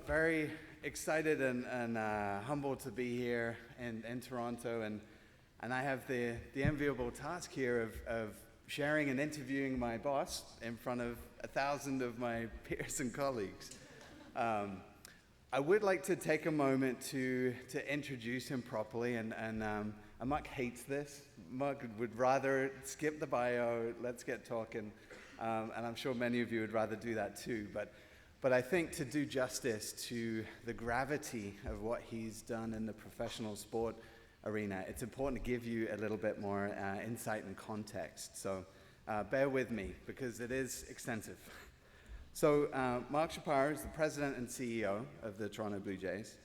Very excited and humbled to be here in Toronto, and I have the enviable task here of sharing and interviewing my boss in front of 1,000 of my peers and colleagues. I would like to take a moment to introduce him properly, and Mark hates this. Mark would rather skip the bio, let's get talking, and I'm sure many of you would rather do that too. But I think to do justice to the gravity of what he's done in the professional sport arena, it's important to give you a little bit more insight and context. So bear with me, because it is extensive. So Mark Shapiro is the president and CEO of the Toronto Blue Jays.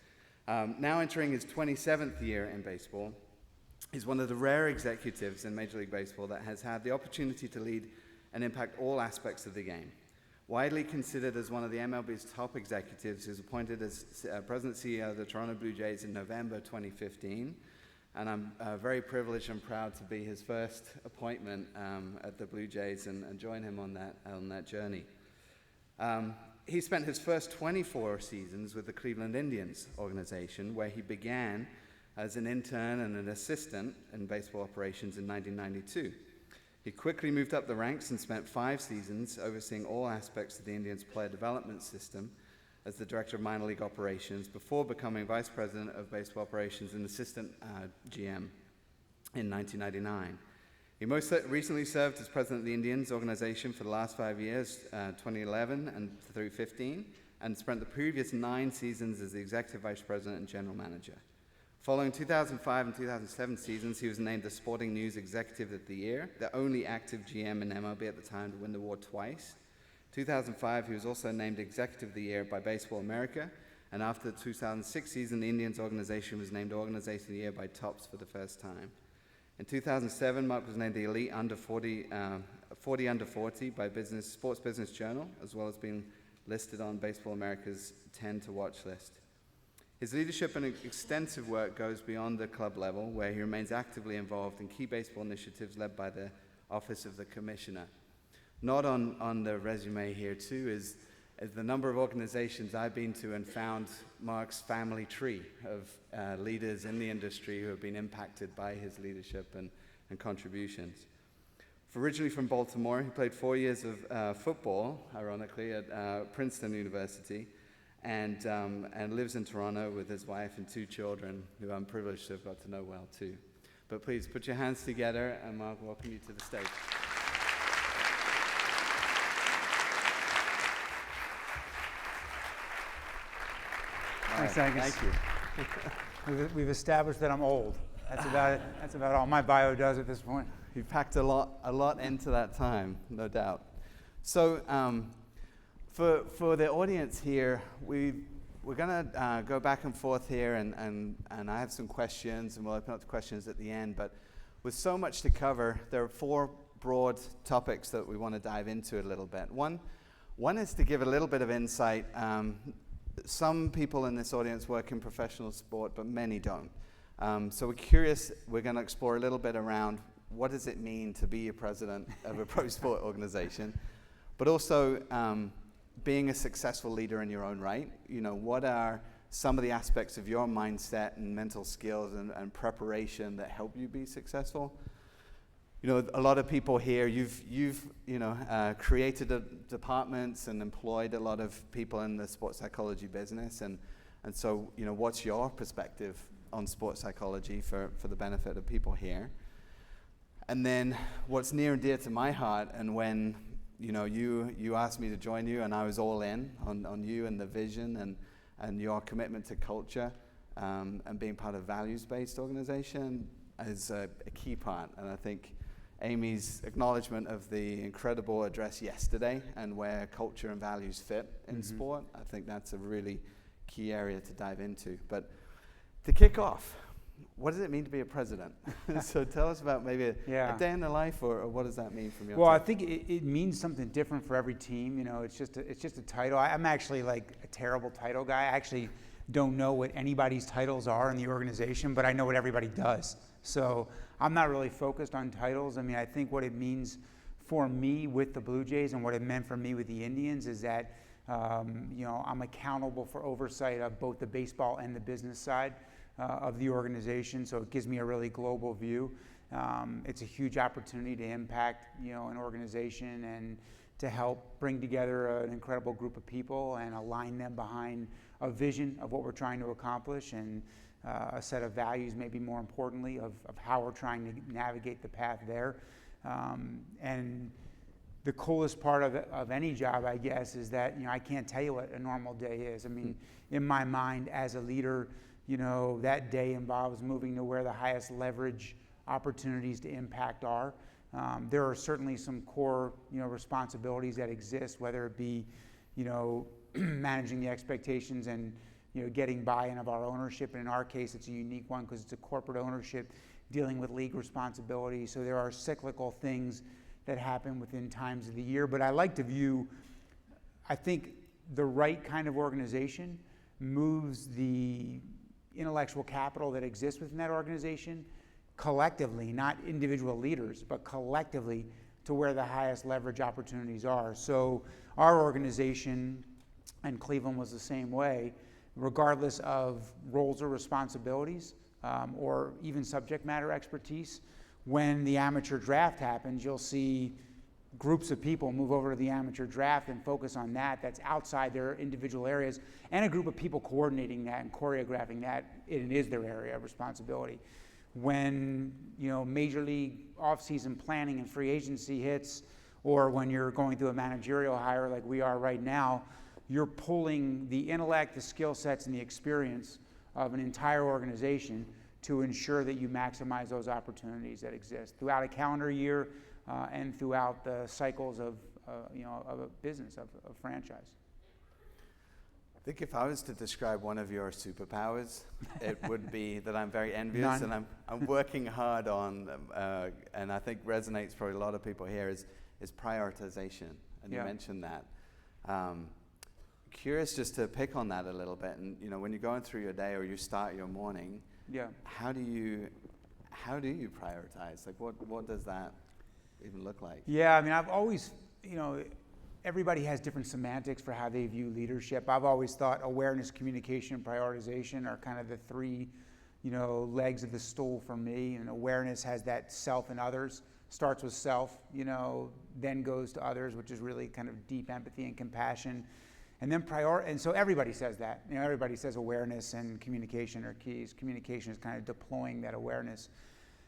Now entering his 27th year in baseball, he's one of the rare executives in Major League Baseball that has had the opportunity to lead and impact all aspects of the game. Widely considered as one of the MLB's top executives, he was appointed as President and CEO of the Toronto Blue Jays in November 2015. And I'm very privileged and proud to be his first appointment at the Blue Jays and join him on that journey. He spent his first 24 seasons with the Cleveland Indians organization, where he began as an intern and an assistant in baseball operations in 1992. He quickly moved up the ranks and spent 5 seasons overseeing all aspects of the Indians' player development system as the director of minor league operations before becoming vice president of baseball operations and assistant GM in 1999. He most recently served as president of the Indians organization for the last 5 years, 2011 and through 15, and spent the previous 9 seasons as the executive vice president and general manager. Following 2005 and 2007 seasons, he was named the Sporting News Executive of the Year, the only active GM in MLB at the time to win the award twice. 2005, he was also named Executive of the Year by Baseball America, and after the 2006 season, the Indians organization was named Organization of the Year by Topps for the first time. In 2007, Mark was named the Elite Under 40 Under 40 by Sports Business Journal, as well as being listed on Baseball America's 10 to Watch list. His leadership and extensive work goes beyond the club level, where he remains actively involved in key baseball initiatives led by the Office of the Commissioner. Not on the resume here, too, is the number of organizations I've been to and found Mark's family tree of leaders in the industry who have been impacted by his leadership and contributions. Originally from Baltimore, he played 4 years of football, ironically, at Princeton University, and lives in Toronto with his wife and 2 children, who I'm privileged to have got to know well, too. But please, put your hands together, and Mark, welcome you to the stage. Thanks, Angus. Thank you. We've established that I'm old. That's about all my bio does at this point. You packed a lot into that time, no doubt. So, For the audience here, we're going to go back and forth here, and I have some questions, and we'll open up to questions at the end. But with so much to cover, there are 4 broad topics that we want to dive into a little bit. One is to give a little bit of insight. Some people in this audience work in professional sport, but many don't. So we're curious, we're going to explore a little bit around what does it mean to be a president of a pro sport organization, but also being a successful leader in your own right. You know, what are some of the aspects of your mindset and mental skills and preparation that help you be successful? You know, a lot of people here, you've created departments and employed a lot of people in the sports psychology business, and so, you know, what's your perspective on sports psychology for the benefit of people here? And then what's near and dear to my heart, and when you know, you asked me to join you, and I was all in on you and the vision and your commitment to culture and being part of values-based organization is a key part. And I think Amy's acknowledgement of the incredible address yesterday and where culture and values fit in sport, I think that's a really key area to dive into. But to kick off, what does it mean to be a president? So tell us about maybe a day in the life, or what does that mean from your Well, side? I think it means something different for every team. You know, it's just a title. I'm actually like a terrible title guy. I actually don't know what anybody's titles are in the organization, but I know what everybody does. So I'm not really focused on titles. I mean, I think what it means for me with the Blue Jays and what it meant for me with the Indians is that I'm accountable for oversight of both the baseball and the business side of the organization, so it gives me a really global view. It's a huge opportunity to impact, an organization and to help bring together an incredible group of people and align them behind a vision of what we're trying to accomplish and a set of values, maybe more importantly, of how we're trying to navigate the path there. And the coolest part of any job, I guess, is that, I can't tell you what a normal day is. I mean, in my mind as a leader, that day involves moving to where the highest leverage opportunities to impact are. There are certainly some core, responsibilities that exist, whether it be, managing the expectations and, getting buy-in of our ownership. And in our case, it's a unique one because it's a corporate ownership dealing with league responsibility. So there are cyclical things that happen within times of the year. But I like to view, I think the right kind of organization moves the intellectual capital that exists within that organization collectively, not individual leaders, but collectively to where the highest leverage opportunities are. So our organization, and Cleveland was the same way, regardless of roles or responsibilities, or even subject matter expertise, when the amateur draft happens, you'll see groups of people move over to the amateur draft and focus on that. That's outside their individual areas, and a group of people coordinating that and choreographing that. It is their area of responsibility. When major league off-season planning and free agency hits, or when you're going through a managerial hire like we are right now, you're pulling the intellect, the skill sets, and the experience of an entire organization to ensure that you maximize those opportunities that exist throughout a calendar year and throughout the cycles of a business, of a franchise. I think if I was to describe one of your superpowers, it would be that I'm very envious. None. And I'm working hard on, and I think resonates for a lot of people here, is prioritization. And Yeah. you mentioned that. Curious just to pick on that a little bit. And when you're going through your day or you start your morning, Yeah. how do you prioritize? Like what does that even look like? Yeah, I mean, I've always, everybody has different semantics for how they view leadership. I've always thought awareness, communication, and prioritization are kind of the three, legs of the stool for me. And awareness has that self and others, starts with self, then goes to others, which is really kind of deep empathy and compassion. And then and so everybody says that. Everybody says awareness and communication are keys. Communication is kind of deploying that awareness.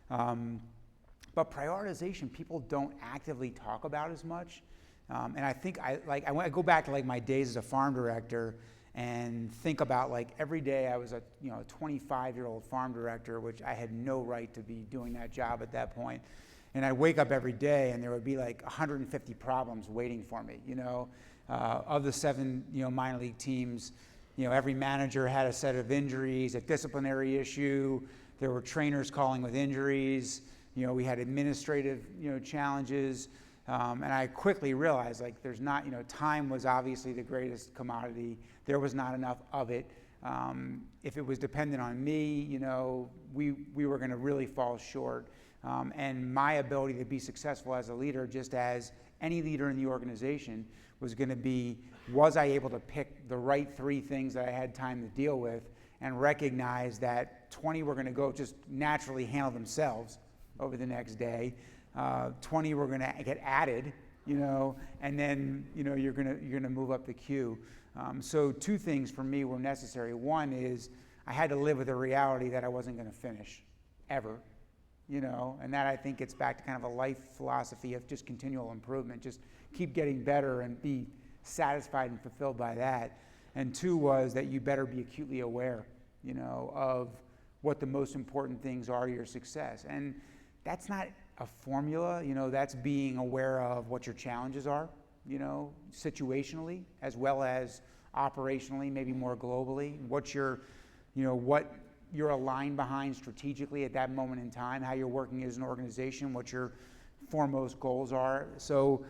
But prioritization, people don't actively talk about as much. And I think I go back to my days as a farm director and think about every day I was a 25-year-old farm director, which I had no right to be doing that job at that point. And I'd wake up every day and there would be 150 problems waiting for me. Of the 7 minor league teams, every manager had a set of injuries, a disciplinary issue. There were trainers calling with injuries. We had administrative challenges. And I quickly realized there's not, time was obviously the greatest commodity. There was not enough of it. If it was dependent on me, we were going to really fall short. And my ability to be successful as a leader, just as any leader in the organization, was going to be, was I able to pick the right 3 things that I had time to deal with and recognize that 20 were going to go just naturally handle themselves over the next day. 20 were going to get added, and then, you're going to move up the queue. So 2 things for me were necessary. One is I had to live with the reality that I wasn't going to finish ever, and that I think gets back to kind of a life philosophy of just continual improvement, just keep getting better and be satisfied and fulfilled by that. And 2 was that you better be acutely aware, of what the most important things are to your success. And that's not a formula, that's being aware of what your challenges are, situationally, as well as operationally, maybe more globally, what you're aligned behind strategically at that moment in time, how you're working as an organization, what your foremost goals are. So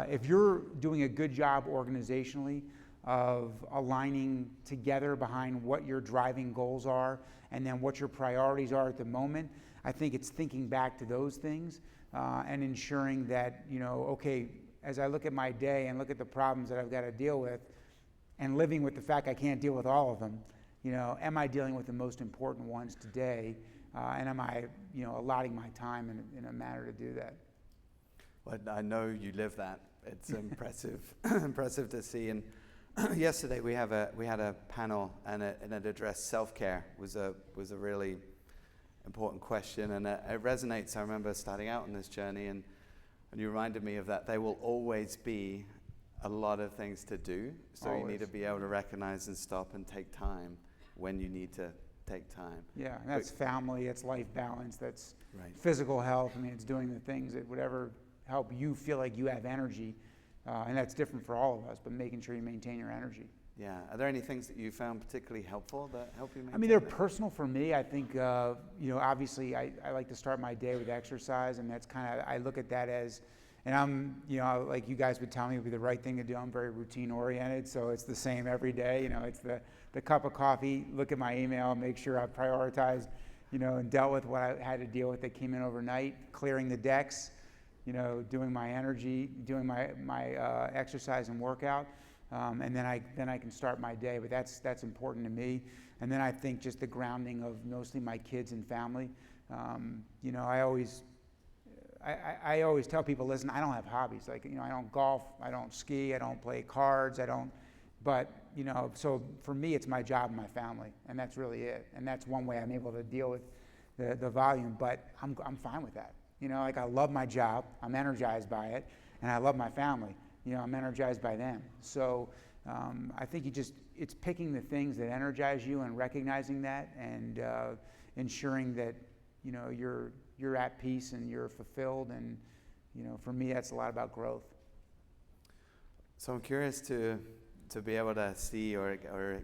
if you're doing a good job organizationally of aligning together behind what your driving goals are and then what your priorities are at the moment, I think it's thinking back to those things and ensuring that, okay, as I look at my day and look at the problems that I've got to deal with, and living with the fact I can't deal with all of them, am I dealing with the most important ones today? And am I, allotting my time in a manner to do that? Well, I know you live that. It's impressive, impressive to see. And yesterday we had a panel, and it addressed self-care. Was a really important question, and it resonates. I remember starting out on this journey, and you reminded me of that. There will always be a lot of things to do, so always. You need to be able to recognize and stop and take time when you need to take time. Yeah, that's family, it's life balance, that's right. Physical health. I mean, it's doing the things that would ever help you feel like you have energy, and that's different for all of us, but making sure you maintain your energy. Yeah. Are there any things that you found particularly helpful that help you maintain? I mean, they're personal for me. I think, obviously I like to start my day with exercise, and that's kind of, I look at that as, and I'm, like you guys would tell me would be the right thing to do. I'm very routine oriented, so it's the same every day. It's the cup of coffee, look at my email, make sure I prioritized, and dealt with what I had to deal with that came in overnight, clearing the decks, doing my energy, doing my exercise and workout. And then I can start my day, but that's important to me. And then I think just the grounding of mostly my kids and family. I always tell people, listen, I don't have hobbies. Like, I don't golf, I don't ski, I don't play cards, but so for me, it's my job and my family, and that's really it. And that's one way I'm able to deal with the volume, but I'm fine with that. Like, I love my job, I'm energized by it, and I love my family. I'm energized by them. So I think it's picking the things that energize you and recognizing that, and ensuring that, you're at peace and you're fulfilled. And, for me, that's a lot about growth. So I'm curious to be able to see or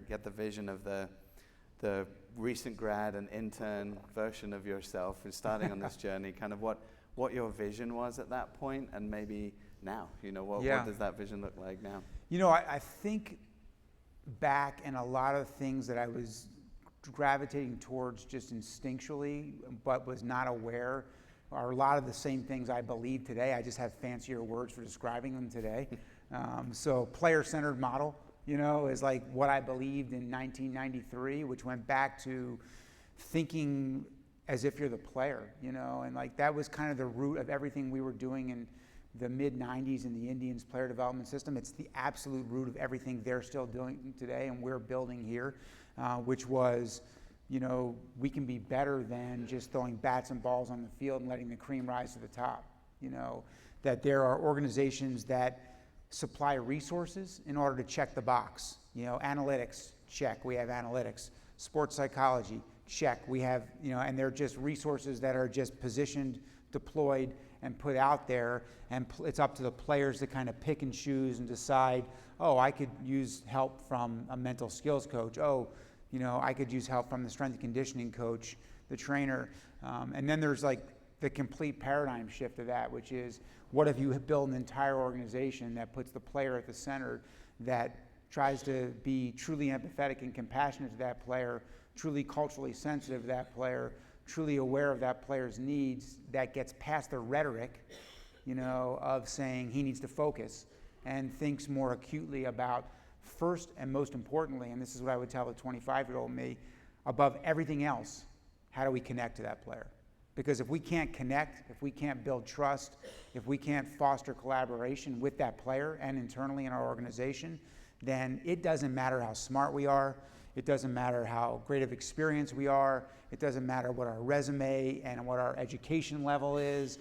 get the vision of the recent grad and intern version of yourself who's starting on this journey, kind of what your vision was at that point, and maybe now, what does that vision look like now? I think back, and a lot of things that I was gravitating towards just instinctually, but was not aware, are a lot of the same things I believe today. I just have fancier words for describing them today. So player-centered model, is like what I believed in 1993, which went back to thinking as if you're the player, and like that was kind of the root of everything we were doing in the mid-90s in the Indians player development system. It's the absolute root of everything they're still doing today and we're building here, which was, we can be better than just throwing bats and balls on the field and letting the cream rise to the top. That there are organizations that supply resources in order to check the box. Analytics, check, we have analytics. Sports psychology, check, we have, and they're just resources that are just positioned, deployed, and put out there, and it's up to the players to kind of pick and choose and decide, I could use help from a mental skills coach. I could use help from the strength and conditioning coach, the trainer. And then there's like the complete paradigm shift of that, which is, what if you build an entire organization that puts the player at the center, that tries to be truly empathetic and compassionate to that player, truly culturally sensitive to that player, truly aware of that player's needs, that gets past the rhetoric, of saying he needs to focus, and thinks more acutely about, first and most importantly, and this is what I would tell the 25-year-old me, above everything else, how do we connect to that player? Because if we can't connect, if we can't build trust, if we can't foster collaboration with that player and internally in our organization, then it doesn't matter how smart we are, it doesn't matter how great of experience we are, it doesn't matter what our resume and what our education level is,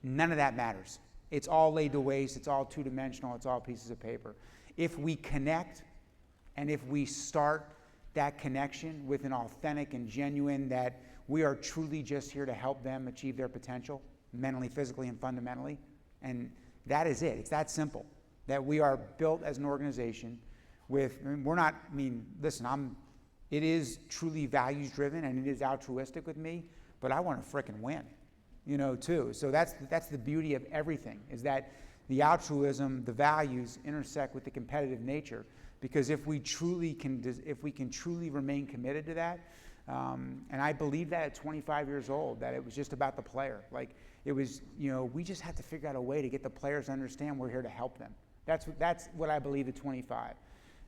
none of that matters. It's all laid to waste, it's all two-dimensional, it's all pieces of paper. If we connect, and if we start that connection with an authentic and genuine, that we are truly just here to help them achieve their potential, mentally, physically, and fundamentally, and that is it. It's that simple. That we are built as an organization with, it is truly values driven and it is altruistic with me, but I want to frickin' win, too. So that's the beauty of everything, is that the altruism, the values intersect with the competitive nature, because if we can truly remain committed to that, and I believe that at 25 years old, that it was just about the player. Like, it was, we just had to figure out a way to get the players to understand we're here to help them. That's what I believe at 25.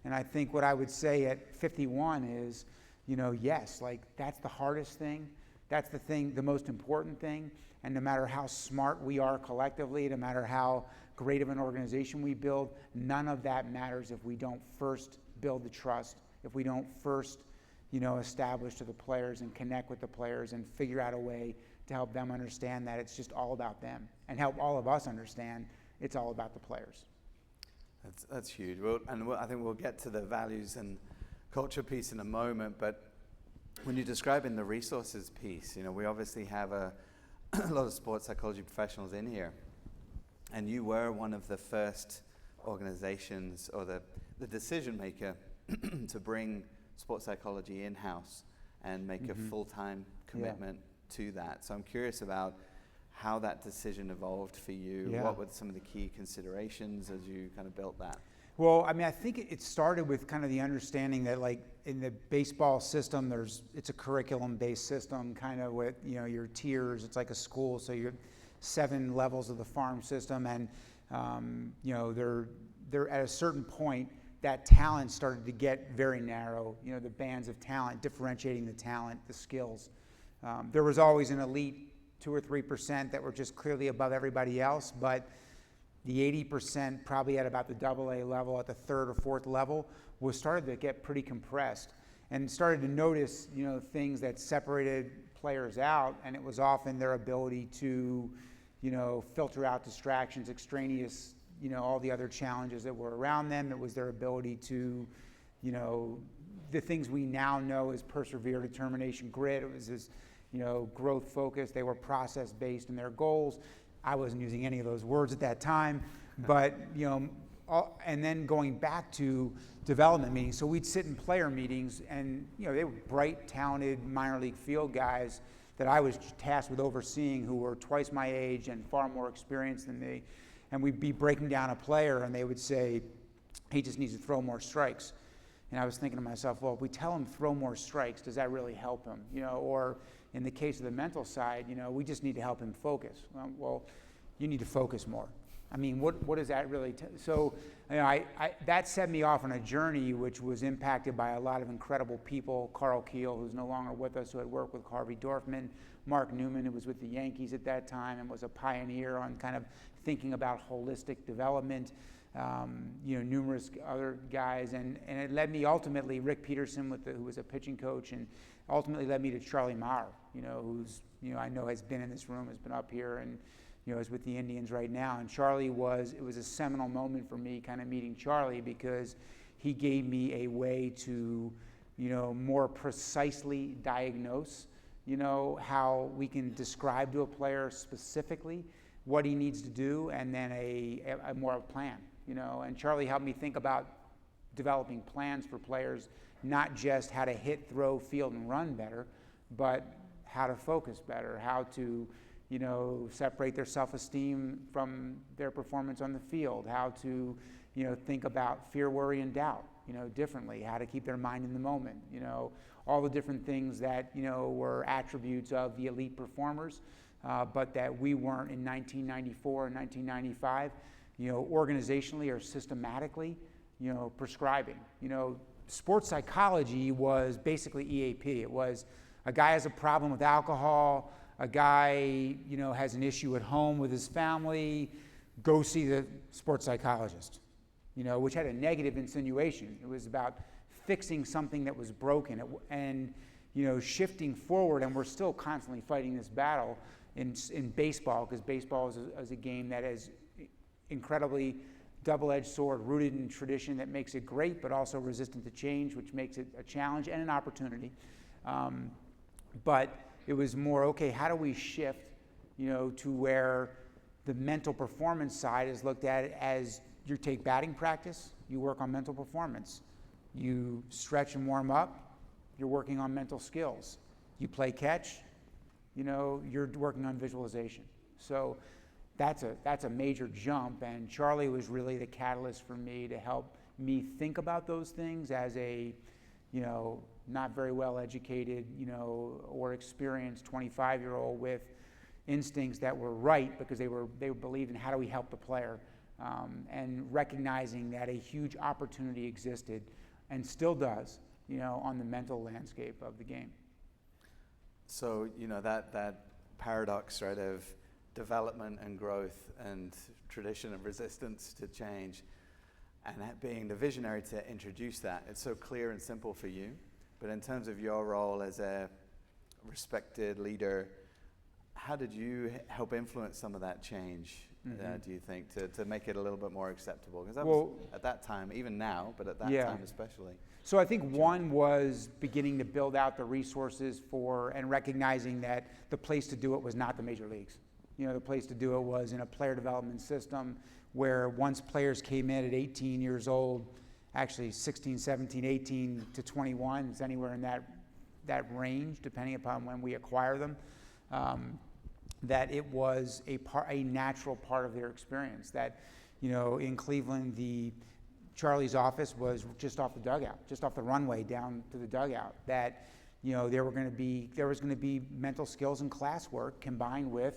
And I think what I would say at 51 is, yes, like that's the hardest thing. That's the most important thing. And no matter how smart we are collectively, no matter how great of an organization we build, none of that matters if we don't first build the trust, if we don't first, establish to the players and connect with the players and figure out a way to help them understand that it's just all about them, and help all of us understand it's all about the players. That's huge. I think we'll get to the values and culture piece in a moment, but when you're describing the resources piece, we obviously have a lot of sports psychology professionals in here, and you were one of the first organizations or the decision maker to bring sports psychology in-house and make a full-time commitment to that. So I'm curious about how that decision evolved for you. Yeah. What were some of the key considerations as you kind of built that? Well, I think it started with kind of the understanding that, like, in the baseball system, it's a curriculum-based system, kind of with, your tiers. It's like a school, so you're 7 levels of the farm system, and they're at a certain point, that talent started to get very narrow. The bands of talent, differentiating the talent, the skills. There was always an elite 2 or 3% that were just clearly above everybody else, but the 80% probably at about the AA level, at the 3rd or 4th level, was started to get pretty compressed, and started to notice, things that separated players out, and it was often their ability to, filter out distractions, extraneous, all the other challenges that were around them. It was their ability to, the things we now know as persevere, determination, grit. It was this, growth focus. They were process-based in their goals. I wasn't using any of those words at that time, but, and then going back to development meetings. So we'd sit in player meetings, and, they were bright, talented minor league field guys that I was tasked with overseeing, who were twice my age and far more experienced than me. And we'd be breaking down a player, and they would say, he just needs to throw more strikes. And I was thinking to myself, well, if we tell him throw more strikes, does that really help him? Or in the case of the mental side, we just need to help him focus. Well, you need to focus more. I mean, what does that really so that set me off on a journey which was impacted by a lot of incredible people. Carl Keel, who's no longer with us, who had worked with Harvey Dorfman. Mark Newman, who was with the Yankees at that time and was a pioneer on kind of thinking about holistic development. Numerous other guys, and it led me ultimately, Rick Peterson, who was a pitching coach, and ultimately led me to Charlie Maurer, who's, I know has been in this room, has been up here, and, is with the Indians right now. And Charlie it was a seminal moment for me, kind of meeting Charlie, because he gave me a way to, more precisely diagnose, how we can describe to a player specifically what he needs to do, and then a more plan, and Charlie helped me think about developing plans for players, not just how to hit, throw, field, and run better, but how to focus better, how to, separate their self-esteem from their performance on the field, how to, think about fear, worry, and doubt, differently, how to keep their mind in the moment, all the different things that, were attributes of the elite performers, but that we weren't in 1994 and 1995, organizationally or systematically, prescribing. Sports psychology was basically EAP. It was a guy has a problem with alcohol, a guy, has an issue at home with his family, go see the sports psychologist, which had a negative insinuation. It was about fixing something that was broken and, shifting forward, and we're still constantly fighting this battle in baseball, because baseball is a game that is incredibly double-edged sword, rooted in tradition that makes it great, but also resistant to change, which makes it a challenge and an opportunity. But it was more, okay, how do we shift, to where the mental performance side is looked at as you take batting practice, you work on mental performance. You stretch and warm up, you're working on mental skills. You play catch, you're working on visualization. So that's a major jump, and Charlie was really the catalyst for me to help me think about those things as a, not very well educated, or experienced 25-year-old with instincts that were right, because they believed in how do we help the player and recognizing that a huge opportunity existed and still does, on the mental landscape of the game. So, that paradox, right, of development and growth and tradition of resistance to change, and that being the visionary to introduce that. It's so clear and simple for you, but in terms of your role as a respected leader, how did you help influence some of that change, do you think, to make it a little bit more acceptable? Because that was, at that time, even now, but at that time especially. So I think one was beginning to build out the resources for, and recognizing that the place to do it was not the major leagues. The place to do it was in a player development system where once players came in at 18 years old, actually 16, 17, 18 to 21, it's anywhere in that range, depending upon when we acquire them, that it was a natural part of their experience. That, in Cleveland, Charlie's office was just off the dugout, just off the runway down to the dugout. That, there was going to be mental skills and classwork combined with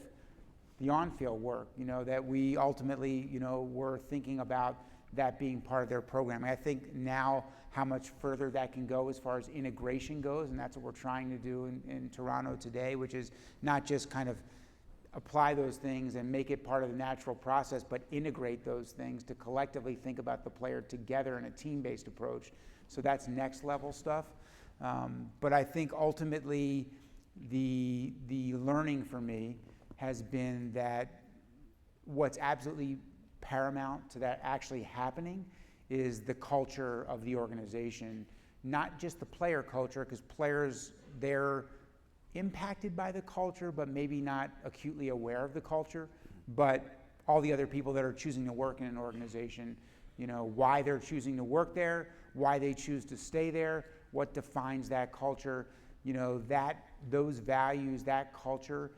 the on-field work. That we ultimately, were thinking about that being part of their program. I think now how much further that can go as far as integration goes, and that's what we're trying to do in Toronto today, which is not just kind of apply those things and make it part of the natural process, but integrate those things to collectively think about the player together in a team-based approach. So that's next level stuff. But I think ultimately the learning for me has been that what's absolutely paramount to that actually happening is the culture of the organization, not just the player culture, because players, they're impacted by the culture, but maybe not acutely aware of the culture, but all the other people that are choosing to work in an organization, why they're choosing to work there, why they choose to stay there, what defines that culture, those values, that culture,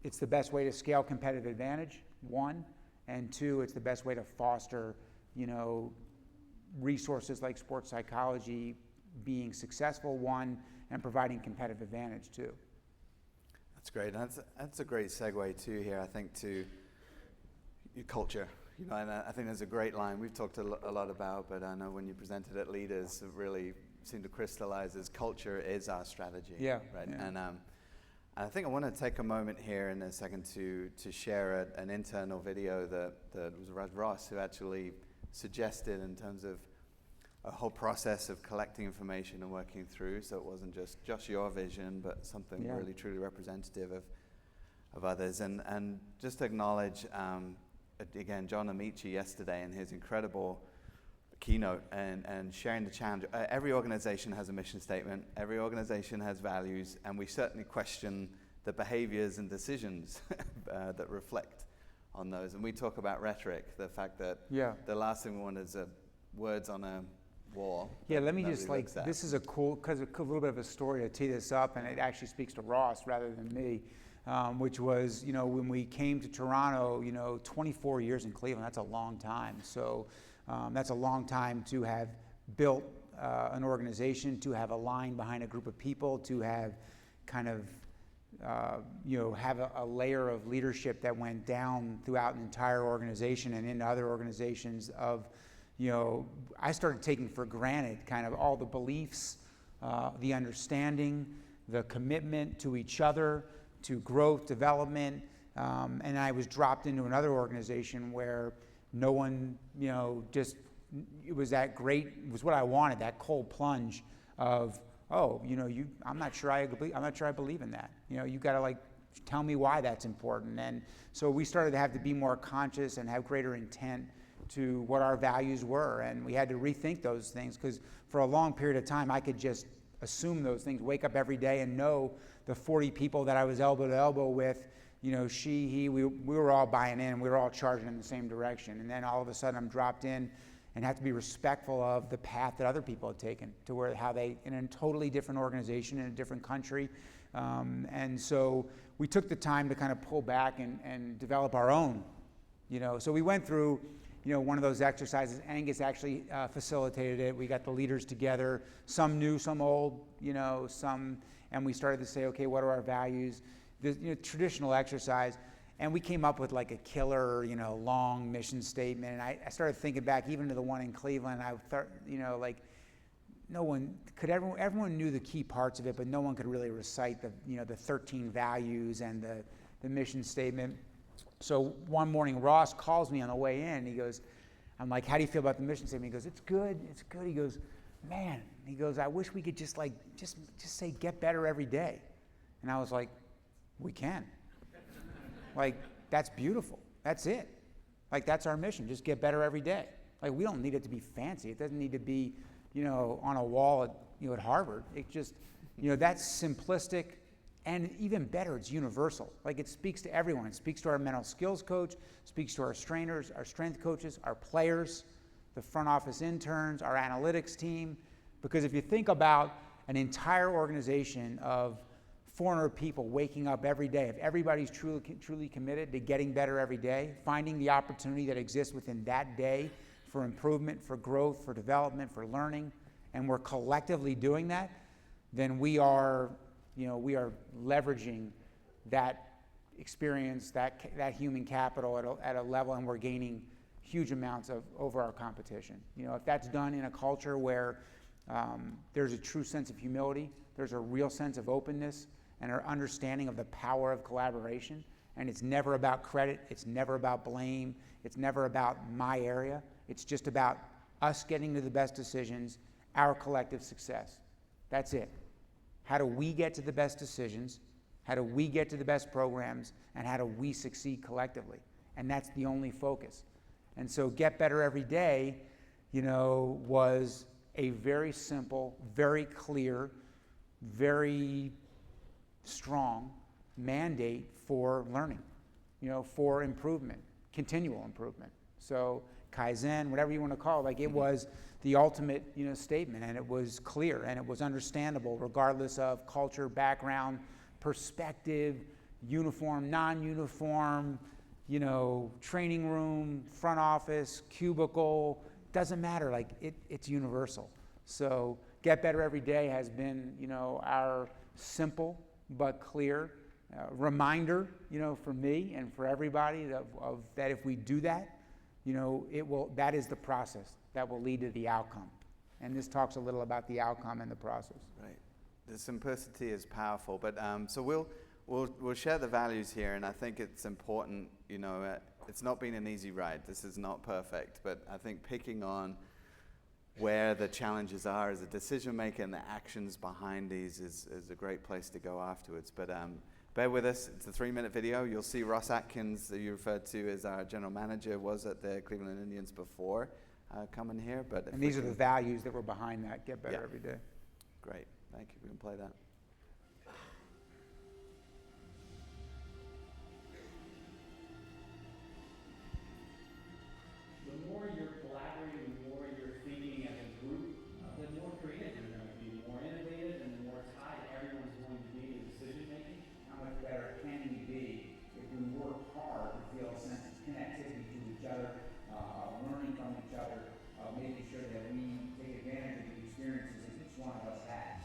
it's the best way to scale competitive advantage, one, and two, it's the best way to foster, resources like sports psychology being successful, one, and providing competitive advantage too. That's great. That's a great segue too here, I think, to your culture. And I think there's a great line we've talked a lot about, but I know when you presented at Leaders, it really seemed to crystallize as culture is our strategy. Yeah. Right. Yeah. And I think I want to take a moment here in a second to share an internal video that was Ross who actually suggested in terms of a whole process of collecting information and working through, so it wasn't just your vision, but something really truly representative of others. And just to acknowledge, again, John Amici yesterday in his incredible keynote and sharing the challenge. Every organization has a mission statement, every organization has values, and we certainly question the behaviors and decisions that reflect on those. And we talk about rhetoric, the fact that the last thing we want is words on a wall. Yeah, let me just this is a little bit of a story to tee this up, and it actually speaks to Ross rather than me, which was, when we came to Toronto, 24 years in Cleveland, that's a long time. So that's a long time to have built an organization, to have a line behind a group of people, to have kind of, have a layer of leadership that went down throughout an entire organization and into other organizations of, I started taking for granted kind of all the beliefs, the understanding, the commitment to each other, to growth, development, and I was dropped into another organization where no one, it was that great, it was what I wanted, that cold plunge of, I'm not sure I believe in that. You got to tell me why that's important. And so we started to have to be more conscious and have greater intent to what our values were, and we had to rethink those things, because for a long period of time I could just assume those things, wake up every day and know the 40 people that I was elbow to elbow with, she, he, we were all buying in, we were all charging in the same direction, and then all of a sudden I'm dropped in and have to be respectful of the path that other people had taken to how they, in a totally different organization, in a different country, and so we took the time to kind of pull back and develop our own, so we went through one of those exercises. Angus actually facilitated it. We got the leaders together, some new, some old, some, and we started to say, okay, what are our values? The traditional exercise. And we came up with like a killer, long mission statement. And I started thinking back even to the one in Cleveland. I thought, like no one could, everyone knew the key parts of it, but no one could really recite the 13 values and the mission statement. So one morning, Ross calls me on the way in. He goes, I'm like, how do you feel about the mission statement? He goes, it's good. He goes, man, I wish we could just say get better every day. And I was like, we can. Like, that's beautiful. That's it. Like, that's our mission. Just get better every day. Like, we don't need it to be fancy. It doesn't need to be, on a wall at Harvard. It just, that's simplistic. And even better, it's universal. Like, it speaks to everyone. It speaks to our mental skills coach, speaks to our trainers, our strength coaches, our players, the front office interns, our analytics team. Because if you think about an entire organization of 400 people waking up every day, if everybody's truly committed to getting better every day, finding the opportunity that exists within that day for improvement, for growth, for development, for learning, and we're collectively doing that, then we are leveraging that experience, that human capital at a level, and we're gaining huge amounts over our competition. If that's done in a culture where there's a true sense of humility, there's a real sense of openness, and our understanding of the power of collaboration, and it's never about credit, it's never about blame, it's never about my area, it's just about us getting to the best decisions, our collective success. That's it. How do we get to the best decisions? How do we get to the best programs? And how do we succeed collectively? And that's the only focus. And so Get Better Every Day, was a very simple, very clear, very strong mandate for learning, for improvement, continual improvement. So Kaizen, whatever you want to call it, like it was the ultimate, statement, and it was clear and it was understandable regardless of culture, background, perspective, uniform, non-uniform, training room, front office, cubicle, doesn't matter, like it's universal. So Get Better Every Day has been, our simple but clear reminder, for me and for everybody of that if we do that, that is the process that will lead to the outcome. And this talks a little about the outcome and the process. Right. The simplicity is powerful, but so we'll share the values here, and I think it's important, it's not been an easy ride. This is not perfect, but I think picking on where the challenges are as a decision maker and the actions behind these is a great place to go afterwards. But bear with us. It's a 3-minute video. You'll see Ross Atkins, that you referred to as our general manager, was at the Cleveland Indians before coming here. And these are the values that were behind that Get Better Every Day. Great. Thank you. We can play that. The more you're collaborating, the more you're thinking as a group, the more creative you're going to be, the more innovative, and the more tied everyone's going to be in decision making. How much better can we be if we work hard to feel a sense of connectivity to each other, learning from each other, making sure that we take advantage of the experiences that each one of us has.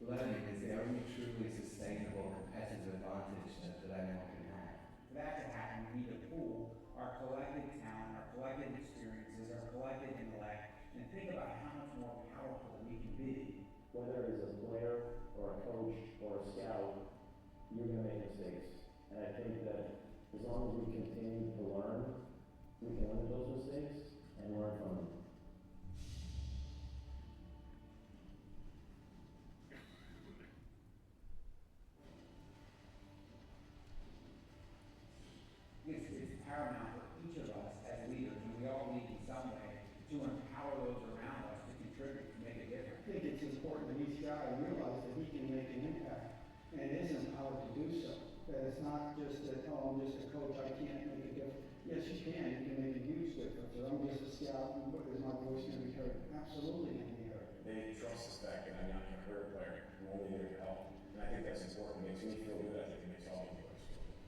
Learning is the only truly sustainable competitive advantage that anyone can have. For that to happen, we need to pool our collective talent, our collective experiences, our collective intellect, and think about how much more powerful we can be. Whether it's a player or a coach or a scout, you're going to make mistakes. And I think that as long as we continue to learn, we can limit those mistakes and learn from them. It's paramount for each of us as leaders, and we all lead in some way, to empower those around us to contribute, to make a difference. I think it's important that each guy realize that he can make an impact, and is empowered to do so. That it's not just that, I'm just a coach, I can't make a difference. Yes, you can make a huge difference. Or I'm just a scout, and is my voice going to be heard? Absolutely going to be heard. They trust us back, and I'm not a career player. I'm only here to help. And I think that's important. It makes me feel good. I think it makes all of us feel good.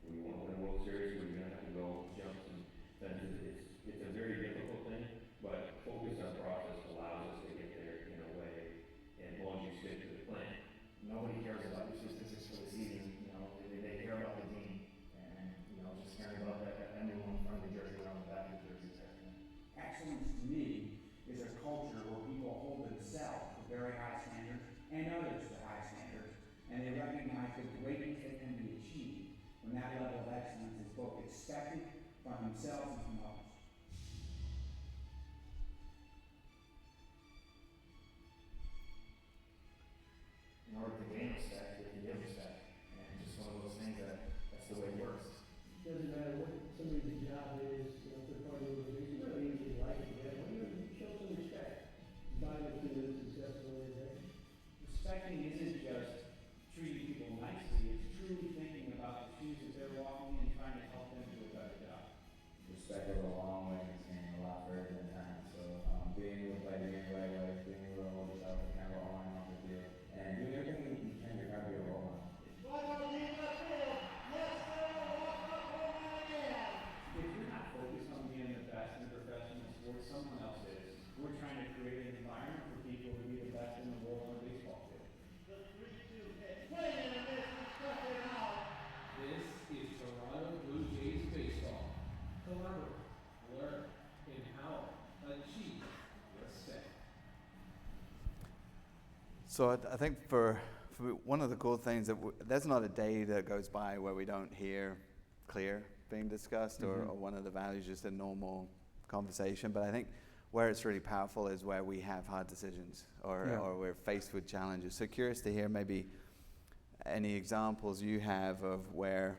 We want to win a World Series, we're going to have to very high standards and others to high standards, and they recognize the greatness that can be achieved when that level of excellence is both expected from themselves and from others. In order to gain respect, you have to give respect. And it's just one of those things that's the way it works. Doesn't matter what somebody's job is, if they're part of the organization, really easy life to get. When you show some respect, vital to the successful organization. Respecting isn't just treating people nicely, it's truly thinking about the shoes that they're walking in and trying to help them do a better job. Respect goes a long way in this game, a lot further than time. So being able to play the game the right way, being able to hold yourself accountable on and off the field, and doing everything you can to try to be a role model. If you're not focused on being the best in professional sports, someone else is. We're trying to create an environment for people to be the best in the world on a baseball field. This is Toronto Blue Jays baseball. Collaborate, learn, empower, achieve, respect. So I think for one of the cool things that there's not a day that goes by where we don't hear clear being discussed or one of the values just a normal conversation. But I think where it's really powerful is where we have hard decisions or we're faced with challenges. So curious to hear maybe any examples you have of where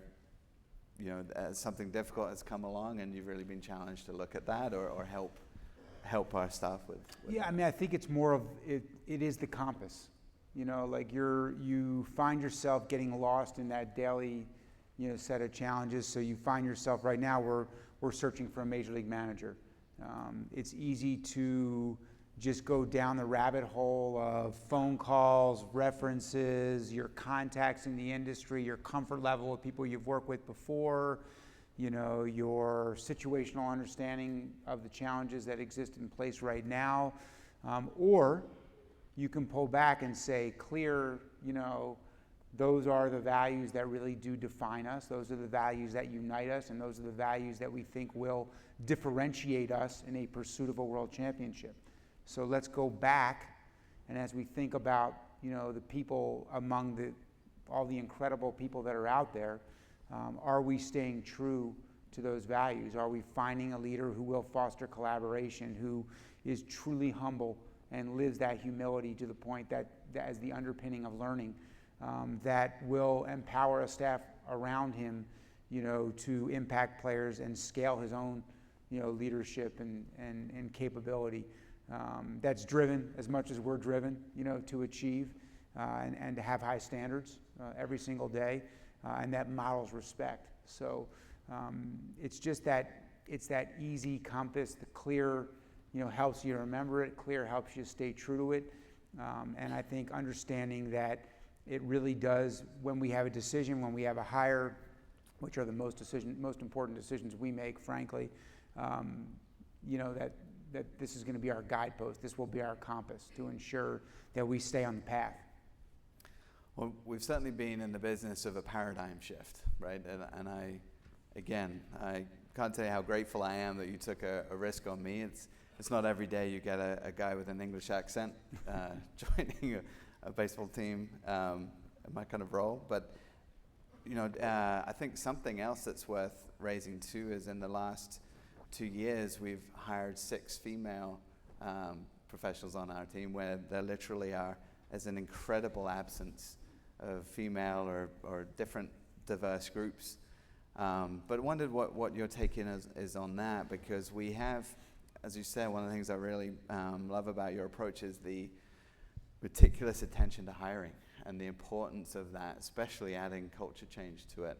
something difficult has come along and you've really been challenged to look at that or help our staff with Yeah, I mean, I think it's more of it is the compass. Like you find yourself getting lost in that daily, set of challenges. So you find yourself right now, we're searching for a major league manager. It's easy to just go down the rabbit hole of phone calls, references, your contacts in the industry, your comfort level with people you've worked with before, your situational understanding of the challenges that exist in place right now. Or you can pull back and say, clear, those are the values that really do define us. Those are the values that unite us, and those are the values that we think will differentiate us in a pursuit of a world championship. So let's go back, and as we think about, the people among all the incredible people that are out there, are we staying true to those values? Are we finding a leader who will foster collaboration, who is truly humble and lives that humility to the point that as the underpinning of learning, that will empower a staff around him, to impact players and scale his own, leadership and capability. That's driven as much as we're driven, to achieve and to have high standards every single day, and that models respect. So it's just it's that easy compass. The clear, helps you remember it. Clear helps you stay true to it. And I think understanding that it really does, when we have a decision, when we have a hire, which are the most important decisions we make, frankly, that this is going to be our guidepost. This will be our compass to ensure that we stay on the path. Well, we've certainly been in the business of a paradigm shift, right? And I can't tell you how grateful I am that you took a risk on me. It's not every day you get a guy with an English accent joining a baseball team in my kind of role. But, I think something else that's worth raising too is in the last 2 years, we've hired 6 female professionals on our team where there literally is an incredible absence of female or different diverse groups. But wondered what your take is on that, because we have, as you said, one of the things I really love about your approach is the meticulous attention to hiring and the importance of that, especially adding culture change to it.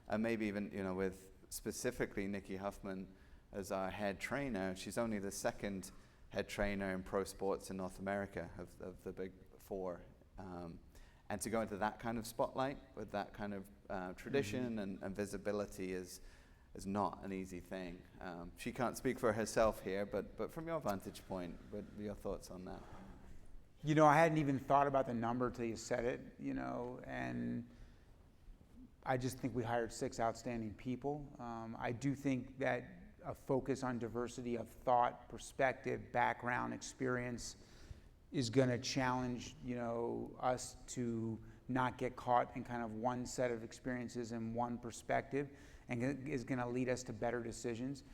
And maybe even, with specifically Nikki Huffman as our head trainer. She's only the second head trainer in pro sports in North America of the big 4. And to go into that kind of spotlight with that kind of tradition and visibility is not an easy thing. She can't speak for herself here, but from your vantage point, what are your thoughts on that? I hadn't even thought about the number till you said it, and I just think we hired 6 outstanding people. I do think that a focus on diversity of thought, perspective, background, experience is going to challenge, us to not get caught in kind of one set of experiences and one perspective, and is going to lead us to better decisions,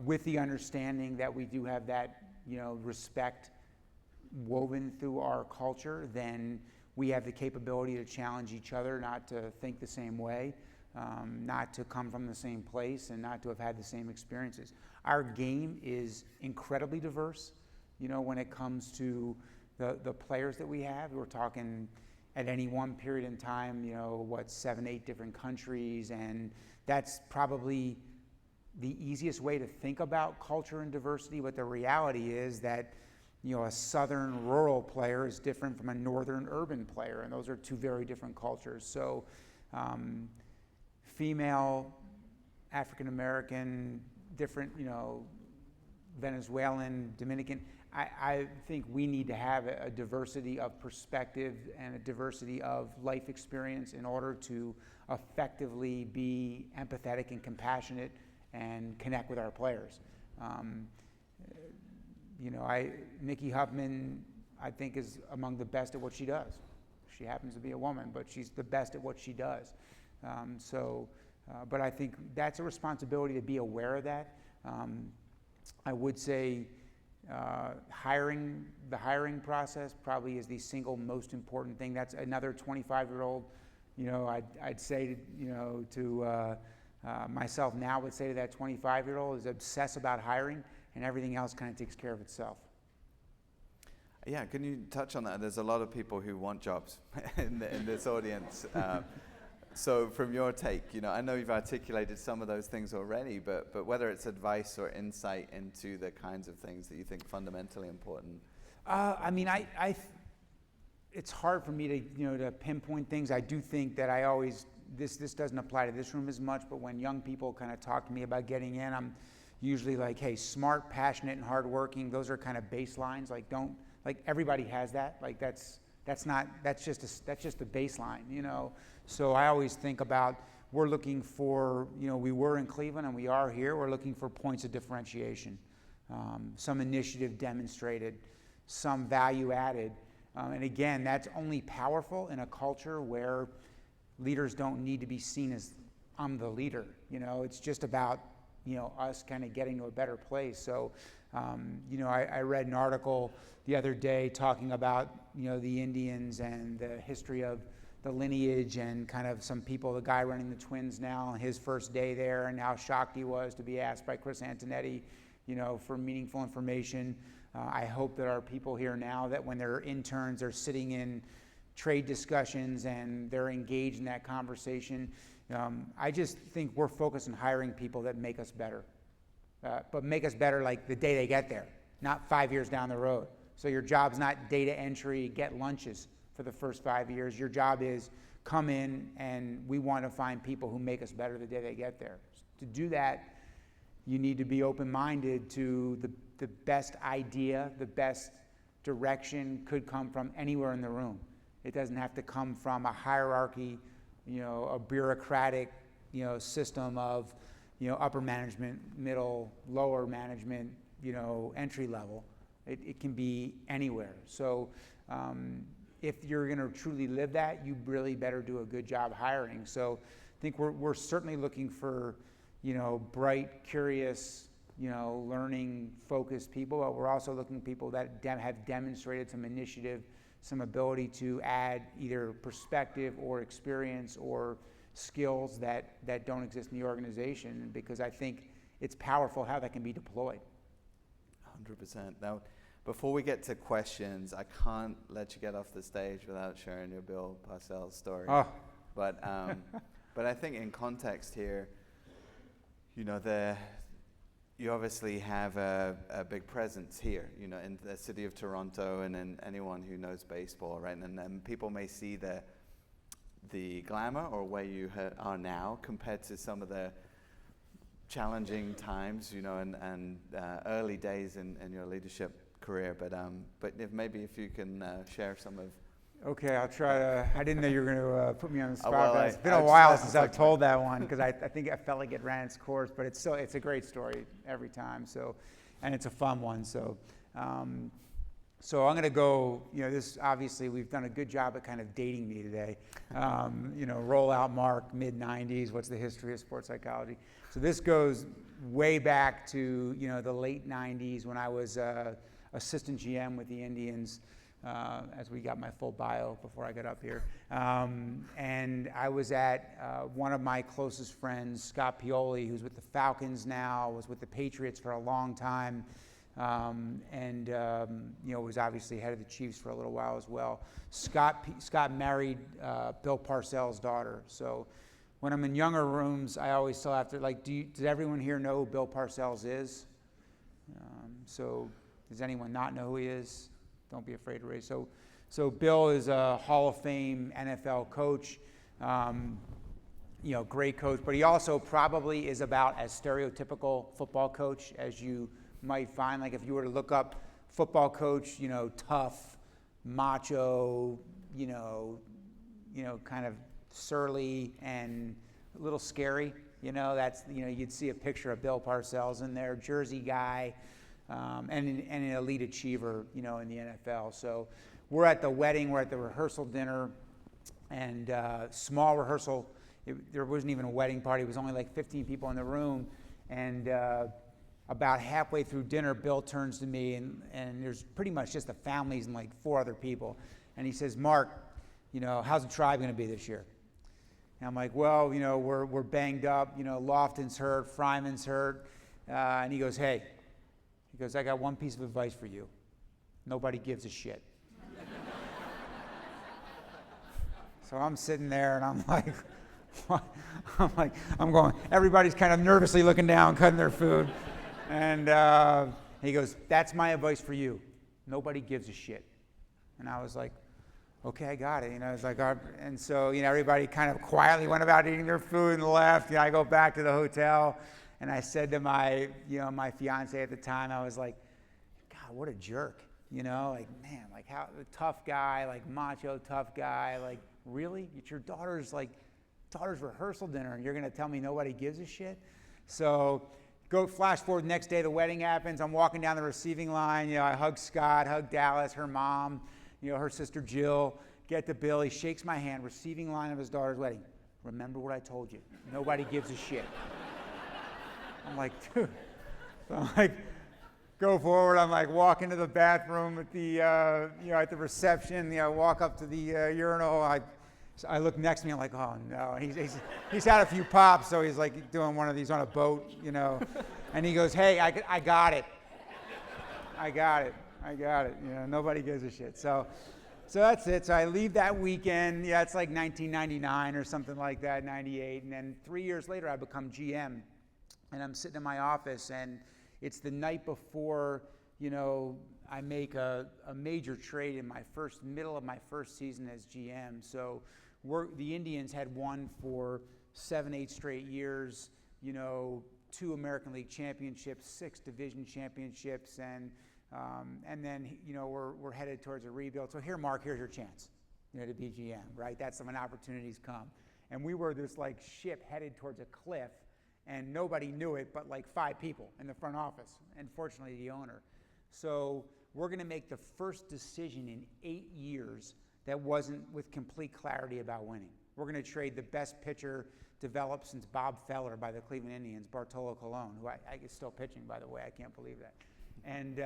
with the understanding that we do have that, respect woven through our culture. Then we have the capability to challenge each other, not to think the same way, not to come from the same place, and not to have had the same experiences. Our game is incredibly diverse, when it comes to the players that we have. We're talking at any one period in time, 7, 8 different countries, and that's probably the easiest way to think about culture and diversity. But the reality is that, a southern rural player is different from a northern urban player, and those are two very different cultures. So female, African American, different, Venezuelan, Dominican, I think we need to have a diversity of perspective and a diversity of life experience in order to effectively be empathetic and compassionate and connect with our players. Nikki Huffman, I think, is among the best at what she does. She happens to be a woman, but she's the best at what she does. But I think that's a responsibility to be aware of that. I would say the hiring process probably is the single most important thing. That's another 25-year-old, I'd say, to myself now would say to that 25-year-old is obsess about hiring, and everything else kind of takes care of itself. Yeah, can you touch on that? There's a lot of people who want jobs in this audience. So from your take, I know you've articulated some of those things already, but whether it's advice or insight into the kinds of things that you think fundamentally important. It's hard for me to pinpoint things. I do think that this doesn't apply to this room as much, but when young people kind of talk to me about getting in, I'm usually like, hey, smart, passionate, and hardworking. Those are kind of baselines. Like everybody has that. Like that's just a baseline, So I always think about, we're looking for, we were in Cleveland and we are here. We're looking for points of differentiation, some initiative demonstrated, some value added. And again, that's only powerful in a culture where leaders don't need to be seen as, I'm the leader. It's just about, us kind of getting to a better place. So, I read an article the other day talking about, the Indians and the history of the lineage and kind of some people, the guy running the Twins now, his first day there, and how shocked he was to be asked by Chris Antonetti, for meaningful information. I hope that our people here now, that when they're interns, are sitting in trade discussions and they're engaged in that conversation. I just think we're focused on hiring people that make us better, but make us better like the day they get there, not 5 years down the road. So your job's not data entry, get lunches for the first 5 years. Your job is come in, and we want to find people who make us better the day they get there. To do that, you need to be open-minded to the best idea, the best direction could come from anywhere in the room. It doesn't have to come from a hierarchy, a bureaucratic, system of, upper management, middle, lower management, entry level. It can be anywhere. So if you're going to truly live that, you really better do a good job hiring. So I think we're certainly looking for, bright, curious, learning, focused people, but we're also looking for people that have demonstrated some initiative, some ability to add either perspective or experience or skills that don't exist in the organization, because I think it's powerful how that can be deployed. 100%. Now, before we get to questions, I can't let you get off the stage without sharing your Bill Parcells story. Oh. But I think in context here, you obviously have a big presence here, in the city of Toronto, and in anyone who knows baseball, right? And then people may see the glamour or where you are now compared to some of the challenging times, and early days in your leadership career. But if you can share some of. Okay, I'll try to. I didn't know you were going to put me on the spot. Well, it's been a while since I've told that one, because I think I felt like it ran its course. But it's a great story every time. So, and it's a fun one. So So I'm going to go, this obviously we've done a good job at kind of dating me today. Roll out Mark, mid-90s, what's the history of sports psychology? So this goes way back to, the late 90s when I was assistant GM with the Indians, as we got my full bio before I got up here. And I was at one of my closest friends, Scott Pioli, who's with the Falcons now, was with the Patriots for a long time. Was obviously head of the Chiefs for a little while as well. Scott married Bill Parcells' daughter. So when I'm in younger rooms, I always still have to, does everyone here know who Bill Parcells is? So does anyone not know who he is? Don't be afraid to raise. So Bill is a Hall of Fame NFL coach, great coach, but he also probably is about as stereotypical football coach as you might find. Like if you were to look up football coach, tough, macho, kind of surly and a little scary, that's, you'd see a picture of Bill Parcells in there, Jersey guy, and an elite achiever, in the NFL. So we're at the wedding, we're at the rehearsal dinner, and small rehearsal. There wasn't even a wedding party. It was only like 15 people in the room, and about halfway through dinner, Bill turns to me, and there's pretty much just the families and like 4 other people. And he says, Mark, how's the tribe going to be this year? And I'm like, well, we're banged up. Lofton's hurt, Fryman's hurt. And he goes, hey, I got one piece of advice for you. Nobody gives a shit. So I'm sitting there, and I'm like, what? I'm going, everybody's kind of nervously looking down, cutting their food. And he goes, that's my advice for you. Nobody gives a shit. And I was like, okay, I got it. It's like, and so, everybody kind of quietly went about eating their food and left. I go back to the hotel, and I said to my, my fiance at the time, I was like, God, what a jerk. How tough guy, macho tough guy, really? It's your daughter's rehearsal dinner, and you're going to tell me nobody gives a shit? So go flash forward, next day the wedding happens. I'm walking down the receiving line. I hug Scott, hug Dallas, her mom, her sister Jill, get to Bill. He shakes my hand, receiving line of his daughter's wedding. Remember what I told you. Nobody gives a shit. I'm like, dude. So I'm like, go forward. I'm like, walk into the bathroom at the, at the reception. Walk up to the urinal. I look next to me, I'm like, oh no. He's had a few pops, so he's like doing one of these on a boat, And he goes, hey, I got it. I got it. Nobody gives a shit. So that's it. So I leave that weekend. Yeah, it's like 1999 or something like that, 98. And then 3 years later, I become GM. And I'm sitting in my office, and it's the night before, I make a major trade in middle of my first season as GM. So the Indians had won for 7-8 straight years, 2 American League championships, 6 division championships, and then we're headed towards a rebuild. So here, Mark, here's your chance, to be GM, right? That's when opportunities come. And we were this ship headed towards a cliff, and nobody knew it but 5 people in the front office, and fortunately the owner. So we're going to make the first decision in 8 years that wasn't with complete clarity about winning. We're going to trade the best pitcher developed since Bob Feller by the Cleveland Indians, Bartolo Colon, who I is still pitching, by the way. I can't believe that. And,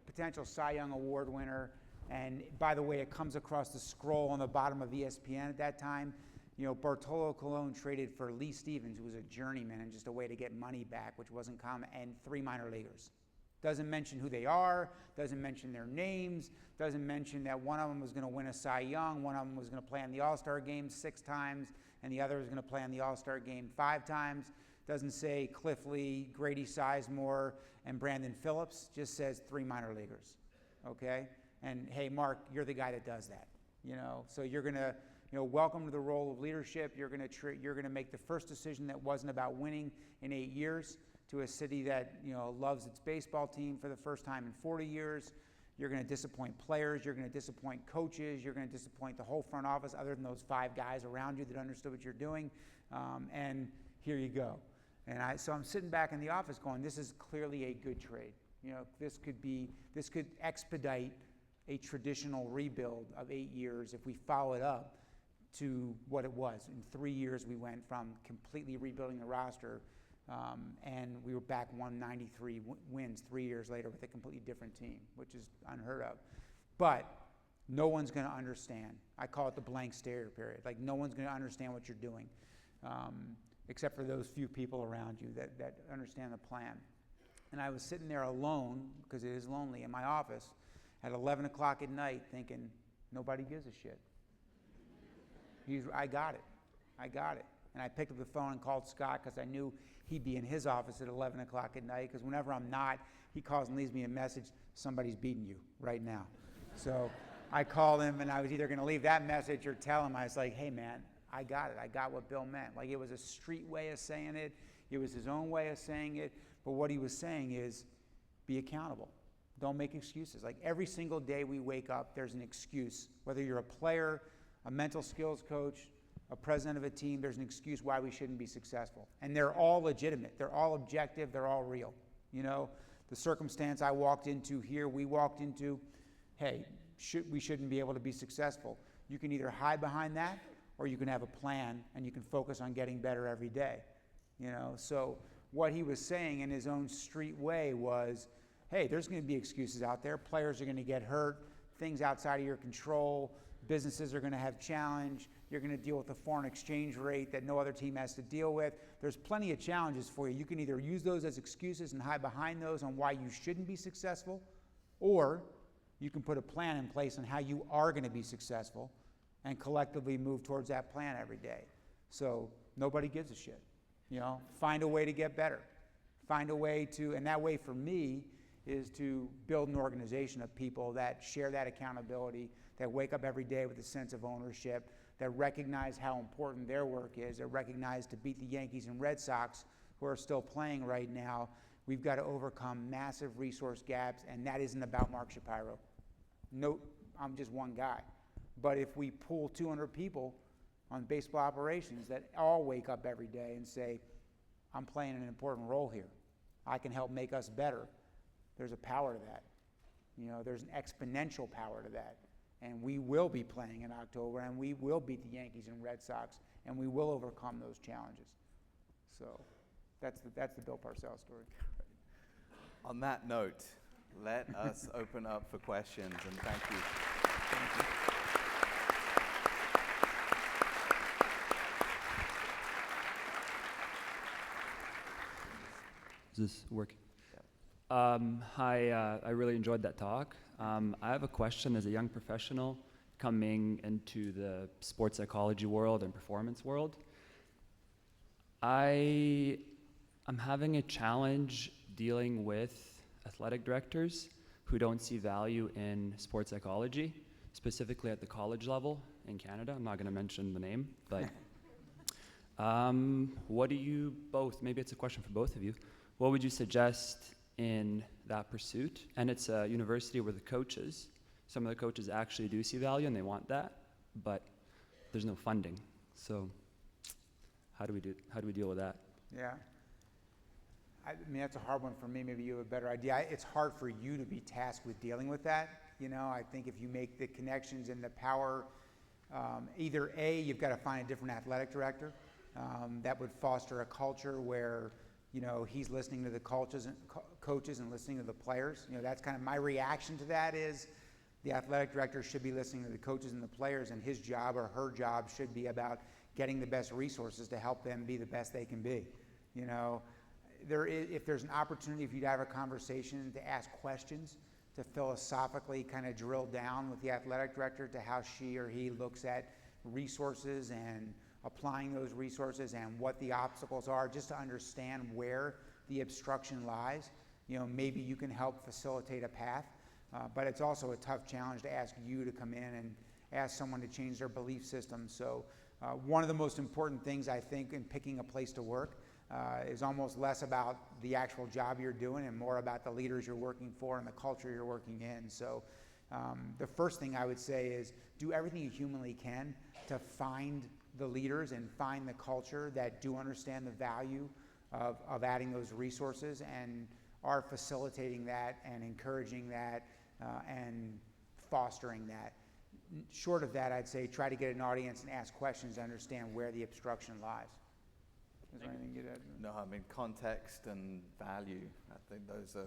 potential Cy Young Award winner. And by the way, it comes across the scroll on the bottom of ESPN at that time. Bartolo Colon traded for Lee Stevens, who was a journeyman and just a way to get money back, which wasn't common, and 3 minor leaguers. Doesn't mention who they are, doesn't mention their names, doesn't mention that one of them was going to win a Cy Young, one of them was going to play in the All-Star game 6 times, and the other was going to play in the All-Star game 5 times. Doesn't say Cliff Lee, Grady Sizemore, and Brandon Phillips. Just says 3 minor leaguers, okay? And hey, Mark, you're the guy that does that, So you're going to, welcome to the role of leadership. You're going to make the first decision that wasn't about winning in 8 years to a city that, loves its baseball team for the first time in 40 years. You're going to disappoint players. You're going to disappoint coaches. You're going to disappoint the whole front office other than those 5 guys around you that understood what you're doing. And here you go. And so I'm sitting back in the office going, this is clearly a good trade. You know, this could expedite a traditional rebuild of 8 years if we follow it up to what it was. In 3 years, we went from completely rebuilding the roster, and we were back 193 wins 3 years later with a completely different team, which is unheard of. But no one's going to understand. I call it the blank stare period. Like, no one's going to understand what you're doing, except for those few people around you that understand the plan. And I was sitting there alone, because it is lonely, in my office at 11 o'clock at night thinking, nobody gives a shit. I got it. And I picked up the phone and called Scott because I knew he'd be in his office at 11 o'clock at night, because whenever I'm not, he calls and leaves me a message, somebody's beating you right now. So I called him, and I was either going to leave that message or tell him. I was like, hey, man, I got it. I got what Bill meant. Like, it was a street way of saying it. It was his own way of saying it. But what he was saying is, be accountable. Don't make excuses. Like, every single day we wake up, there's an excuse. Whether you're a player, a mental skills coach, a president of a team, there's an excuse why we shouldn't be successful. And they're all legitimate. They're all objective. They're all real. You know, the circumstance I walked into here, we walked into, hey, we shouldn't be able to be successful. You can either hide behind that, or you can have a plan and you can focus on getting better every day. You know, so what he was saying in his own street way was, hey, there's going to be excuses out there. Players are going to get hurt. Things outside of your control. Businesses are going to have challenge. You're going to deal with a foreign exchange rate that no other team has to deal with. There's plenty of challenges for you. You can either use those as excuses and hide behind those on why you shouldn't be successful, or you can put a plan in place on how you are going to be successful and collectively move towards that plan every day. So nobody gives a shit. You know, find a way to get better. Find a way to, and that way for me is to build an organization of people that share that accountability, that wake up every day with a sense of ownership, that recognize how important their work is, that recognize to beat the Yankees and Red Sox, who are still playing right now, we've got to overcome massive resource gaps, and that isn't about Mark Shapiro. No, I'm just one guy. But if we pull 200 people on baseball operations that all wake up every day and say, I'm playing an important role here, I can help make us better, there's a power to that. You know, there's an exponential power to that. And we will be playing in October, and we will beat the Yankees and Red Sox, and we will overcome those challenges. So that's the Bill Parcells story. On that note, let us open up for questions, and thank you. Thank you. Is this working? Hi, I really enjoyed that talk. I have a question as a young professional coming into the sports psychology world and performance world. I'm having a challenge dealing with athletic directors who don't see value in sports psychology, specifically at the college level in Canada. I'm not going to mention the name, but what do you both, maybe it's a question for both of you, what would you suggest in that pursuit? And it's a university where some of the coaches actually do see value and they want that, but there's no funding. So how do we deal with that? Yeah. I mean, that's a hard one for me. Maybe you have a better idea. It's hard for you to be tasked with dealing with that. You know, I think if you make the connections and the power, either A, you've got to find a different athletic director that would foster a culture where, you know, he's listening to the coaches and listening to the players. You know, that's kind of my reaction to that is the athletic director should be listening to the coaches and the players, and his job or her job should be about getting the best resources to help them be the best they can be. You know, if there's an opportunity for you to have a conversation, to ask questions, to philosophically kind of drill down with the athletic director to how she or he looks at resources and applying those resources and what the obstacles are, just to understand where the obstruction lies. You know, maybe you can help facilitate a path, but it's also a tough challenge to ask you to come in and ask someone to change their belief system. So one of the most important things I think in picking a place to work is almost less about the actual job you're doing and more about the leaders you're working for and the culture you're working in. So the first thing I would say is do everything you humanly can to find the leaders and find the culture that do understand the value of adding those resources and are facilitating that and encouraging that and fostering that. Short of that, I'd say try to get an audience and ask questions to understand where the obstruction lies. Is there anything you'd add? No, I mean context and value. I think those are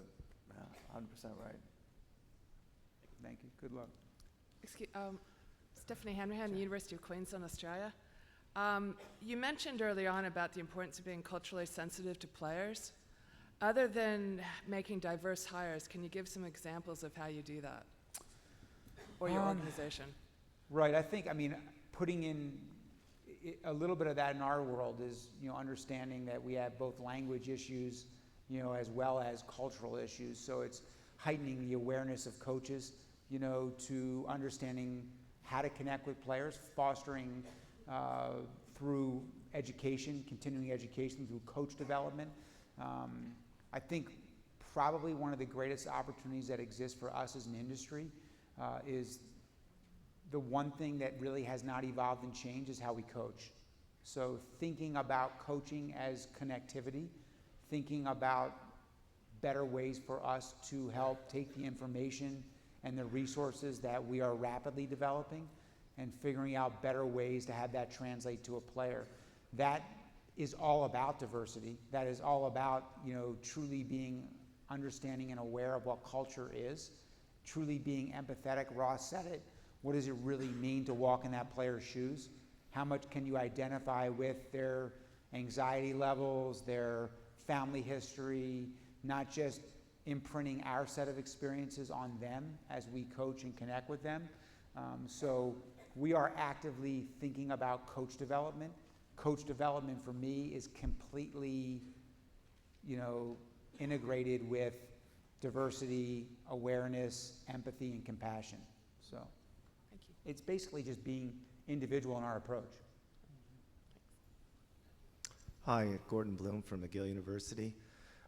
100% right. Thank you. Good luck. Stephanie Hanrahan, University of Queensland, Australia. You mentioned early on about the importance of being culturally sensitive to players. Other than making diverse hires, can you give some examples of how you do that? Or your organization? Right. I think, putting in a little bit of that in our world is, understanding that we have both language issues, as well as cultural issues. So it's heightening the awareness of coaches, to understanding how to connect with players, fostering through education, continuing education through coach development. I think probably one of the greatest opportunities that exists for us as an industry is the one thing that really has not evolved and changed is how we coach. So thinking about coaching as connectivity, thinking about better ways for us to help take the information and the resources that we are rapidly developing and figuring out better ways to have that translate to a player. That is all about diversity. That is all about, truly being understanding and aware of what culture is, truly being empathetic. Ross said it. What does it really mean to walk in that player's shoes? How much can you identify with their anxiety levels, their family history, not just imprinting our set of experiences on them as we coach and connect with them. So we are actively thinking about coach development. Coach development for me is completely, integrated with diversity, awareness, empathy, and compassion. So Thank you. It's basically just being individual in our approach. Hi, Gordon Bloom from McGill University.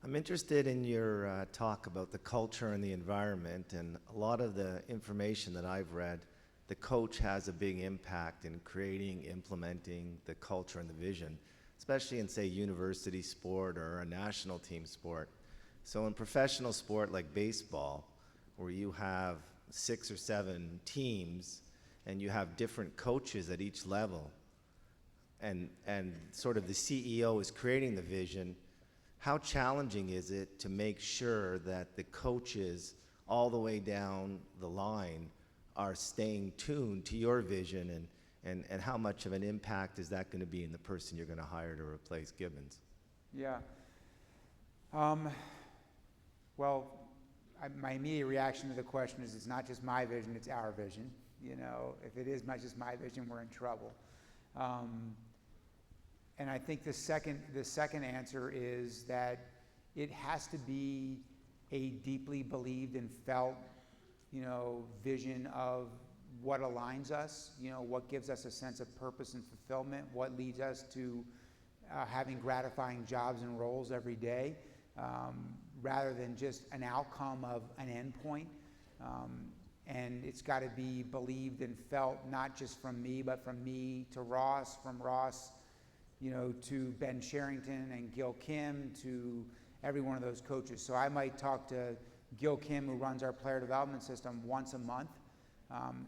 I'm interested in your talk about the culture and the environment, and a lot of the information that I've read, the coach has a big impact in creating, implementing the culture and the vision, especially in, say, university sport or a national team sport. So in professional sport like baseball, where you have 6 or 7 teams and you have different coaches at each level, and sort of the CEO is creating the vision, how challenging is it to make sure that the coaches all the way down the line are staying tuned to your vision, and how much of an impact is that going to be in the person you're going to hire to replace Gibbons? Yeah. Well, my immediate reaction to the question is it's not just my vision, it's our vision. If it is not just my vision, we're in trouble. And I think the second answer is that it has to be a deeply believed and felt, vision of what aligns us, what gives us a sense of purpose and fulfillment, what leads us to having gratifying jobs and roles every day, rather than just an outcome of an endpoint. And it's got to be believed and felt not just from me, but from me to Ross, from Ross, to Ben Sherrington and Gil Kim, to every one of those coaches. So I might talk to Gil Kim, who runs our player development system, once a month.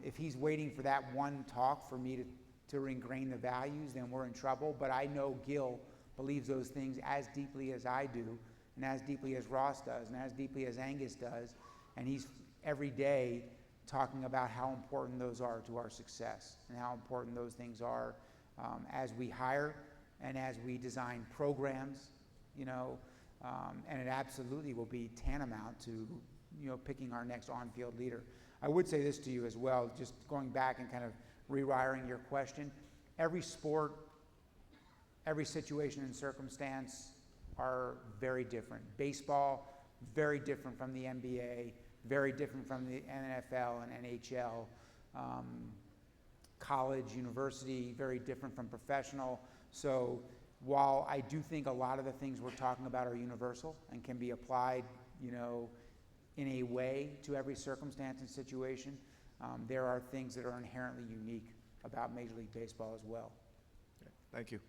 If he's waiting for that one talk for me to ingrain the values, then we're in trouble. But I know Gil believes those things as deeply as I do, and as deeply as Ross does, and as deeply as Angus does. And he's every day talking about how important those are to our success, and how important those things are as we hire and as we design programs, and it absolutely will be tantamount to, picking our next on-field leader. I would say this to you as well, just going back and kind of rewiring your question. Every sport, every situation and circumstance are very different. Baseball, very different from the NBA, very different from the NFL and NHL. College, university, very different from professional. So while I do think a lot of the things we're talking about are universal and can be applied, in a way to every circumstance and situation, there are things that are inherently unique about Major League Baseball as well. Okay. Thank you.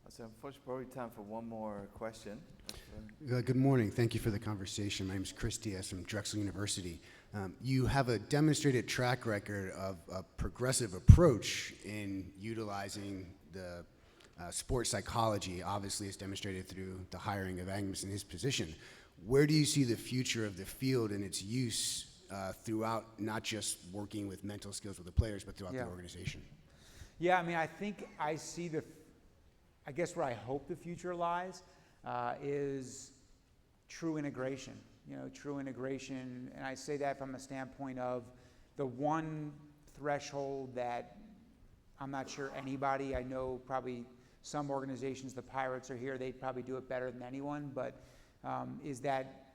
So unfortunately, probably time for one more question. Good morning. Thank you for the conversation. My name is Chris Diaz from Drexel University. You have a demonstrated track record of a progressive approach in utilizing the sports psychology. Obviously, it's demonstrated through the hiring of Angus in his position. Where do you see the future of the field and its use throughout, not just working with mental skills with the players, but throughout the organization? Yeah, I mean, I think I see I guess where I hope the future lies is true integration. True integration, and I say that from a standpoint of the one threshold that I'm not sure anybody, I know probably some organizations, the Pirates are here, they'd probably do it better than anyone, but is that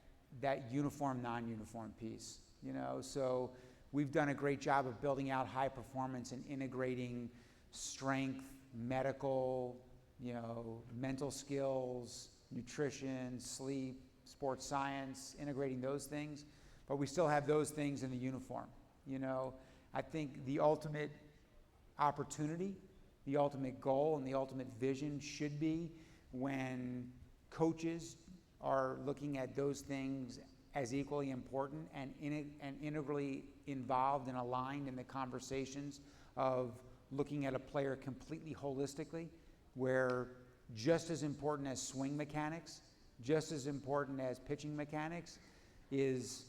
uniform, non-uniform piece. So we've done a great job of building out high performance and integrating strength, medical, mental skills, nutrition, sleep, sports science, integrating those things, but we still have those things in the uniform. I think the ultimate opportunity, the ultimate goal, and the ultimate vision should be when coaches are looking at those things as equally important and integrally involved and aligned in the conversations of looking at a player completely holistically, where just as important as swing mechanics, just as important as pitching mechanics, is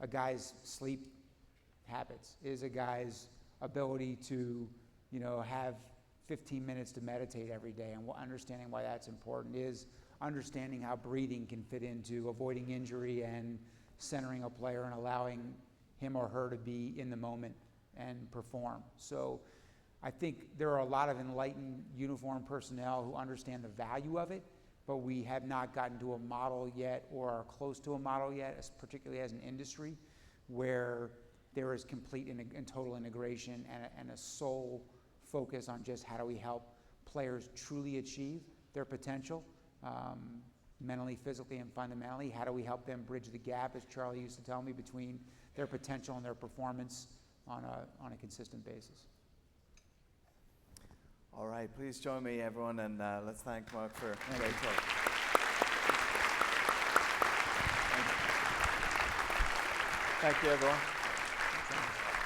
a guy's sleep habits, is a guy's ability to, have 15 minutes to meditate every day, and understanding why that's important, is understanding how breathing can fit into avoiding injury and centering a player and allowing him or her to be in the moment and perform. So I think there are a lot of enlightened uniform personnel who understand the value of it, but we have not gotten to a model yet, or are close to a model yet, particularly as an industry, where there is complete and total integration and a sole focus on just how do we help players truly achieve their potential, mentally, physically, and fundamentally. How do we help them bridge the gap, as Charlie used to tell me, between their potential and their performance on a consistent basis. All right, please join me, everyone, and let's thank Mark for a great talk. Thank you, everyone.